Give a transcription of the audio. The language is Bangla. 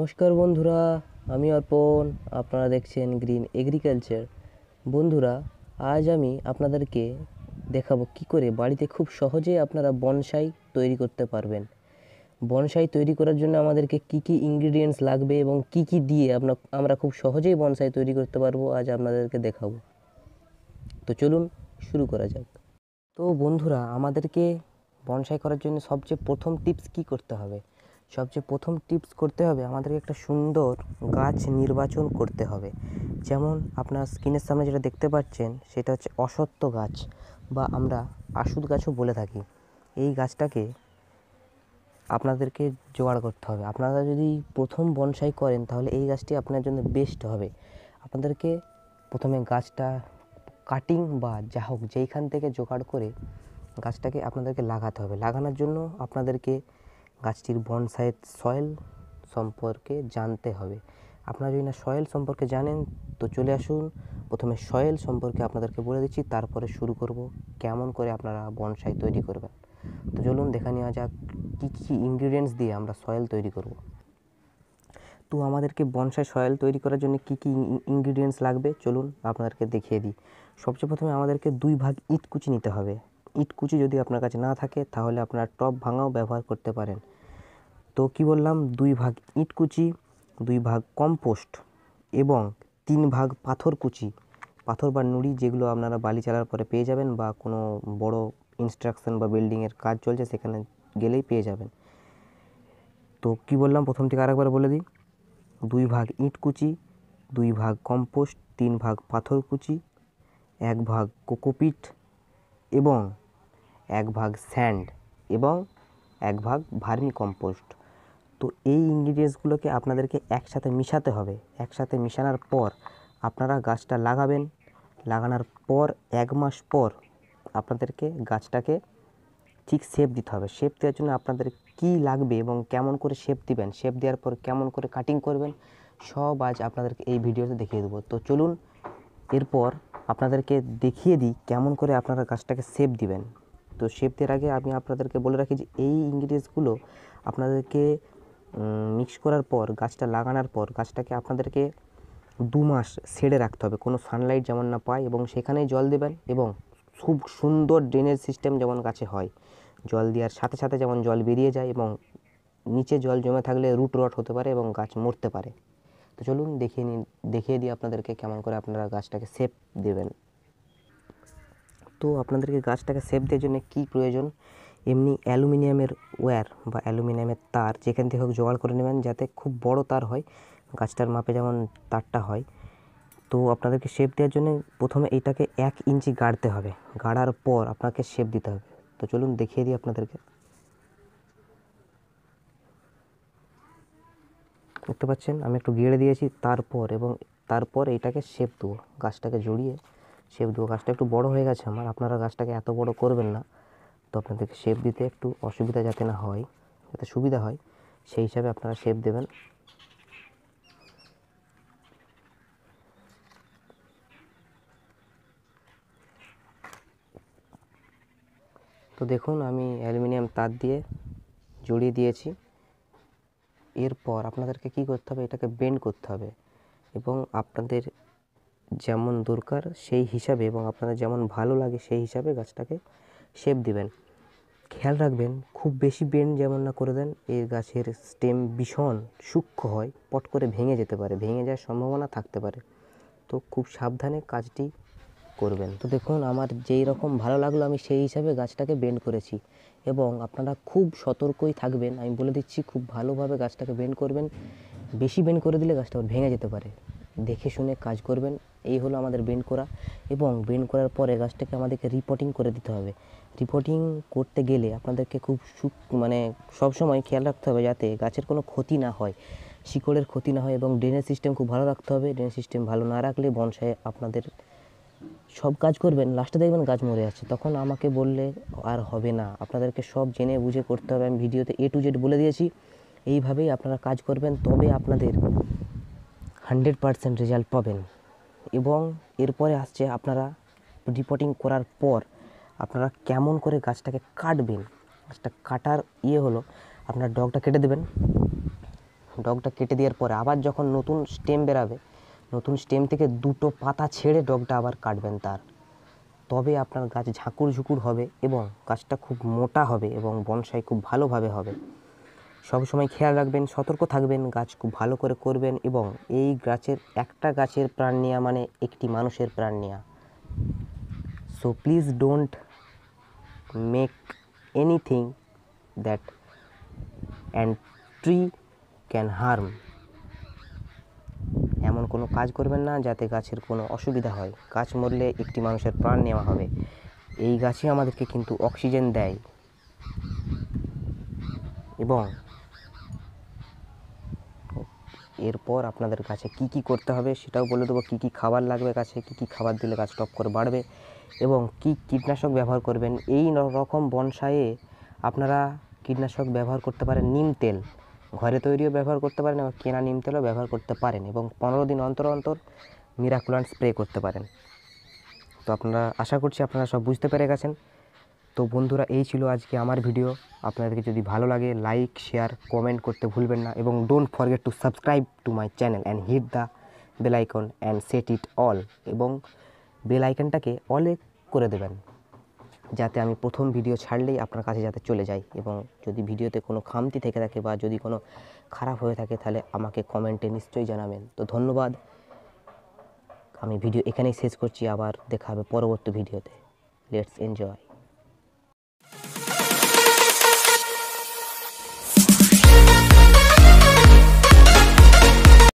নমস্কার বন্ধুরা, আমি অর্পণ। আপনারা দেখছেন গ্রিন এগ্রিকালচার। বন্ধুরা, আজ আমি আপনাদেরকে দেখাবো কি করে বাড়িতে খুব সহজে আপনারা বনসাই তৈরি করতে পারবেন। বনসাই তৈরি করার জন্য আমাদেরকে কি কি ইনগ্রিডিয়েন্টস লাগবে এবং কি কি দিয়ে আমরা খুব সহজেই বনসাই তৈরি করতে পারবো, আজ আপনাদেরকে দেখাবো। তো চলুন শুরু করা যাক। তো বন্ধুরা, আমাদেরকে বনসাই করার জন্য সবচেয়ে প্রথম টিপস কি করতে হবে? সবচেয়ে প্রথম টিপস করতে হবে আমাদেরকে একটা সুন্দর গাছ নির্বাচন করতে হবে। যেমন আপনার স্ক্রিনের সামনে যেটা দেখতে পাচ্ছেন সেটা হচ্ছে অশ্বত্থ গাছ, বা আমরা আশুদ গাছও বলে থাকি। এই গাছটাকে আপনাদেরকে জোগাড় করতে হবে। আপনারা যদি প্রথম বনসাই করেন তাহলে এই গাছটি আপনার জন্য বেস্ট হবে। আপনাদেরকে প্রথমে গাছটা কাটিং বা যা হোক যেইখান থেকে জোগাড় করে গাছটাকে আপনাদেরকে লাগাতে হবে। লাগানোর জন্য আপনাদেরকে গাছটির বনসাইয়ের সয়েল সম্পর্কে জানতে হবে। আপনারা যদি না সয়েল সম্পর্কে জানেন তো চলে আসুন, প্রথমে সয়েল সম্পর্কে আপনাদেরকে বলে দিচ্ছি, তারপরে শুরু করব কেমন করে আপনারা বনসাই তৈরি করবেন। তো চলুন দেখা নেওয়া যাক কী কী ইনগ্রিডিয়েন্টস দিয়ে আমরা সয়েল তৈরি করব। তো আমাদেরকে বনসাই সয়েল তৈরি করার জন্য কী কী ইনগ্রিডিয়েন্টস লাগবে চলুন আপনাদেরকে দেখিয়ে দিই। সবচেয়ে প্রথমে আমাদেরকে 2 ভাগ ইট কুচি নিতে হবে। ইট কুচি যদি আপনার কাছে না থাকে তাহলে আপনারা টব ভাঙাও ব্যবহার করতে পারেন। তো কি বললাম, 2 ভাগ ইট কুচি, 2 ভাগ কম্পোস্ট এবং 3 ভাগ পাথর কুচি, পাথর বা নুড়ি, যেগুলো আপনারা বালি চালার পরে পেয়ে যাবেন বা কোনো বড় ইনস্ট্রাকশন বা বিল্ডিংয়ের কাজ চলছে সেখানে গেলেই পেয়ে যাবেন। তো কি বললাম প্রথম থেকে আরেকবার বলে দিই, 2 ভাগ ইট কুচি, 2 ভাগ কম্পোস্ট, 3 ভাগ পাথর কুচি, 1 ভাগ কোকোপিট এবং 1 ভাগ স্যান্ড এবং 1 ভাগ ভার্মি কম্পোস্ট। তো এই ইনগ্রিডিয়েন্টসগুলোকে আপনাদেরকে একসাথে মিশাতে হবে। একসাথে মিশানোর পর আপনারা গাছটা লাগাবেন। লাগানোর পর 1 মাস পর আপনাদেরকে গাছটাকে ঠিক শেপ দিতে হবে। শেপ দেওয়ার জন্য আপনাদের কী লাগবে এবং কেমন করে শেপ দিবেন, শেপ দেওয়ার পর কেমন করে কাটিং করবেন, সব আজ আপনাদেরকে এই ভিডিওতে দেখিয়ে দেবো। তো চলুন এরপর আপনাদেরকে দেখিয়ে দিই কেমন করে আপনারা গাছটাকে শেপ দিবেন। তো শেপ দেওয়ার আগে আমি আপনাদেরকে বলে রাখি যে এই ইনগ্রিডিয়েন্টসগুলো আপনাদেরকে মিক্স করার পর, গাছটা লাগানোর পর গাছটাকে আপনাদেরকে 2 মাস শেডে রাখতে হবে, কোনো সানলাইট যেমন না পায়, এবং সেখানেই জল দেবেন। এবং খুব সুন্দর ড্রেনেজ সিস্টেম যেমন গাছে হয়, জল দেওয়ার সাথে সাথে যেমন জল বেরিয়ে যায়, এবং নিচে জল জমে থাকলে রুট রট হতে পারে এবং গাছ মরতে পারে। তো চলুন দেখিয়ে দিই আপনাদেরকে কেমন করে আপনারা গাছটাকে শেপ দেবেন। তো আপনাদেরকে গাছটাকে শেপ দেওয়ার জন্য কী প্রয়োজন, এমনি অ্যালুমিনিয়ামের ওয়্যার বা অ্যালুমিনিয়ামের তার যেখান থেকে হোক জোগাড় করে নেবেন, যাতে খুব বড় তার হয়, গাছটার মাপে যেমন তারটা হয়। তো আপনাদেরকে শেপ দেওয়ার জন্য প্রথমে এটাকে 1 ইঞ্চি গাড়তে হবে। গাড়ার পর আপনাকে শেপ দিতে হবে। তো চলুন দেখিয়ে দিই আপনাদেরকে। দেখতে পাচ্ছেন আমি একটু গেড়ে দিয়েছি, তারপর এইটাকে শেপ দেবো, গাছটাকে জড়িয়ে শেপ দেবো। গাছটা একটু বড় হয়ে গেছে আমার, আপনারা গাছটাকে এত বড় করবেন না। তো আপনাদেরকে শেপ দিতে একটু অসুবিধা যাতে না হয়, যাতে সুবিধা হয় সেই হিসাবে আপনারা শেপ দেবেন। তো দেখুন আমি অ্যালুমিনিয়াম তার দিয়ে জড়িয়ে দিয়েছি। এরপর আপনাদেরকে কি করতে হবে, এটাকে বেন্ড করতে হবে এবং আপনাদের যেমন দরকার সেই হিসাবে এবং আপনাদের যেমন ভালো লাগে সেই হিসাবে গাছটাকে শেপ দিবেন। খেয়াল রাখবেন খুব বেশি বেন্ড যেমন না করে দেন, এই গাছের স্টেম ভীষণ সূক্ষ্ম হয়, পট করে ভেঙে যেতে পারে, ভেঙে যাওয়ার সম্ভাবনা থাকতে পারে। তো খুব সাবধানে কাজটি করবেন। তো দেখুন আমার যেই রকম ভালো লাগলো আমি সেই হিসাবে গাছটাকে বেন্ড করেছি, এবং আপনারা খুব সতর্কই থাকবেন। আমি বলে দিচ্ছি, খুব ভালোভাবে গাছটাকে বেন্ড করবেন। বেশি বেন্ড করে দিলে গাছটা ভেঙে যেতে পারে, দেখে শুনে কাজ করবেন। এই হলো আমাদের বেন্ড করা, এবং বেন্ড করার পরে গাছটাকে আমাদেরকে রিপোর্টিং করে দিতে হবে। রিপোর্টিং করতে গেলে আপনাদেরকে খুব সবসময় খেয়াল রাখতে হবে যাতে গাছের কোনো ক্ষতি না হয়, শিকড়ের ক্ষতি না হয়, এবং ড্রেনেজ সিস্টেম খুব ভালো রাখতে হবে। ড্রেনেজ সিস্টেম ভালো না রাখলে বনসাই আপনাদের সব কাজ করবেন, লাস্টে দেখবেন গাছ মরে যাচ্ছে, তখন আমাকে বললে আর হবে না। আপনাদেরকে সব জেনে বুঝে করতে হবে। আমি ভিডিওতে A to Z বলে দিয়েছি, এইভাবেই আপনারা কাজ করবেন, তবে আপনাদের 100% রেজাল্ট পাবেন। এবং এরপরে আসছে আপনারা রিপোর্টিং করার পর আপনারা কেমন করে গাছটাকে কাটবেন। গাছটা কাটার হলো আপনার ডগটা কেটে দেবেন, ডগটা কেটে দেওয়ার পরে আবার যখন নতুন স্টেম বেরাবে, নতুন স্টেম থেকে দুটো পাতা ছেড়ে ডগটা আবার কাটবেন তার, তবে আপনার গাছ ঝাঁকুর ঝুকুর হবে এবং গাছটা খুব মোটা হবে এবং বনসাই খুব ভালোভাবে হবে। সবসময় খেয়াল রাখবেন, সতর্ক থাকবেন, গাছ খুব ভালো করে করবেন এবং এই গাছের একটা গাছের প্রাণ নেওয়া মানে একটি মানুষের প্রাণ নেওয়া। So please don't make anything that and tree can harm. এমন কোনো কাজ করবেন না যাতে গাছের কোনো অসুবিধা হয়। গাছ মরলে একটি মানুষের প্রাণ নেওয়া হবে। এই গাছই আমাদেরকে কিন্তু অক্সিজেন দেয়। এবং এরপর আপনাদের গাছে কি কি করতে হবে সেটাও বলে দেবো, কি কি খাবার লাগবে গাছে, কি কি খাবার দিলে গাছ টপ করে বাড়বে এবং কি কীটনাশক ব্যবহার করবেন। এই রকম বনসাইয়ে আপনারা কীটনাশক ব্যবহার করতে পারেন নিম তেল, ঘরে তৈরিও ব্যবহার করতে পারেন এবং কেনা নিম তেলও ব্যবহার করতে পারেন এবং 15 দিন অন্তর অন্তর মিরাকুলান্ট স্প্রে করতে পারেন। তো আপনারা আশা করছি আপনারা সব বুঝতে পেরে গেছেন। তো বন্ধুরা, এই ছিল আজকে আমার ভিডিও। আপনাদেরকে যদি ভালো লাগে লাইক শেয়ার কমেন্ট করতে ভুলবেন না এবং don't forget to subscribe to my channel and hit the bell icon and set it all, এবং বেল আইকনটাকে অলে করে দেবেন যাতে আমি প্রথম ভিডিও ছাড়লেই আপনার কাছে যাতে চলে যায়। এবং যদি ভিডিওতে কোনো খামতি থেকে থাকে বা যদি কোনো খারাপ হয়ে থাকে তাহলে আমাকে কমেন্টে নিশ্চয়ই জানাবেন। তো ধন্যবাদ, আমি ভিডিও এখানেই শেষ করছি, আবার দেখা হবে পরবর্তী ভিডিওতে। Let's enjoy.